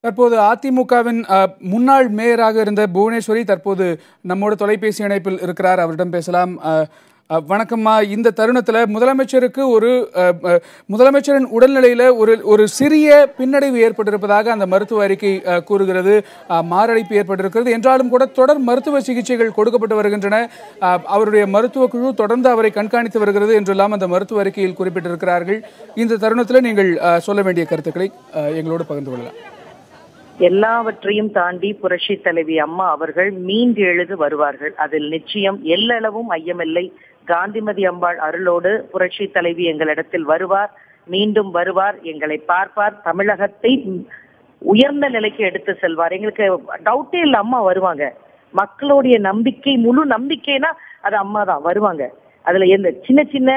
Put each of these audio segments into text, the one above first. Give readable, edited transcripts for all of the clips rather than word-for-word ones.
தற்போது அதிமுகவின் முன்னாள் மேயராக இருந்த புவனேஸ்வரி தற்போது நம்மோட தொலைபேசி இணைப்பில் இருக்கிறார். அவரிடம் பேசலாம். வணக்கம்மா. இந்த தருணத்தில் முதலமைச்சருக்கு முதலமைச்சரின் உடல்நிலையில் ஒரு சிறிய பின்னடைவு ஏற்பட்டிருப்பதாக அந்த மருத்துவ அறிக்கை கூறுகிறது. மாரடைப்பு ஏற்பட்டிருக்கிறது என்றாலும் கூட தொடர் மருத்துவ சிகிச்சைகள் கொடுக்கப்பட்டு வருகின்றன. அவருடைய மருத்துவ குழு தொடர்ந்து அவரை கண்காணித்து வருகிறது என்றெல்லாம் அந்த மருத்துவ அறிக்கையில் குறிப்பிட்டிருக்கிறார்கள். இந்த தருணத்தில் நீங்கள் சொல்ல வேண்டிய கருத்துக்களை எங்களோடு பகிர்ந்து கொள்ளலாம். எல்லாவற்றையும் தாண்டி புரட்சி தலைவி அம்மா அவர்கள் மீண்டு எழுது வருவார்கள். அதில் நிச்சயம் எல்லளவும் ஐயமில்லை. காந்திமதி அம்பாள் அருளோடு புரட்சி தலைவி எங்களிடத்தில் வருவார், மீண்டும் வருவார், எங்களை பார்ப்பார், தமிழகத்தை உயர்ந்த நிலைக்கு எடுத்து செல்வார். எங்களுக்கு டவுட்டே இல்லை, அம்மா வருவாங்க. மக்களுடைய நம்பிக்கை, முழு நம்பிக்கைனா அது அம்மா தான் வருவாங்க. அதுல எந்த சின்ன சின்ன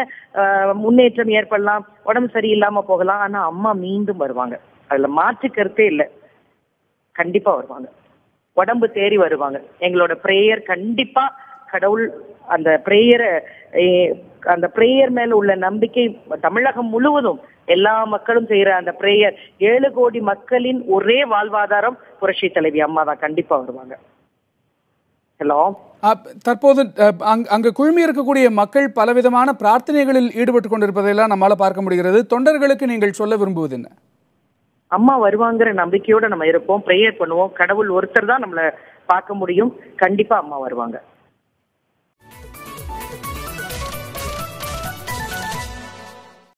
முன்னேற்றம் ஏற்படலாம், உடம்பு சரியில்லாம போகலாம், ஆனா அம்மா மீண்டும் வருவாங்க. அதுல மாற்று கருத்தே இல்லை. கண்டிப்பா வருவாங்க, உடம்பு தேறி வருவாங்க. எங்களோட பிரேயர் கண்டிப்பா கடவுள் அந்த பிரேயர் மேல உள்ள நம்பிக்கை தமிழகம் முழுவதும் எல்லா மக்களும் செய்யற அந்த பிரேயர், 7 கோடி மக்களின் ஒரே வாழ்வாதாரம் புரட்சி தலைவி அம்மா தான். கண்டிப்பா வருவாங்க. ஹலோ, தற்போது அங்கு குழுமி இருக்கக்கூடிய மக்கள் பலவிதமான பிரார்த்தனைகளில் ஈடுபட்டு கொண்டிருப்பதையெல்லாம் நம்மளால பார்க்க முடிகிறது. தொண்டர்களுக்கு நீங்கள் சொல்ல விரும்புவது என்ன? அம்மா வருவாங்கிற நம்பிக்கையோட நம்ம இருப்போம், பிரேயர் பண்ணுவோம். கடவுள் ஒருத்தர் தான் நம்மளை பார்க்க முடியும். கண்டிப்பா அம்மா வருவாங்க.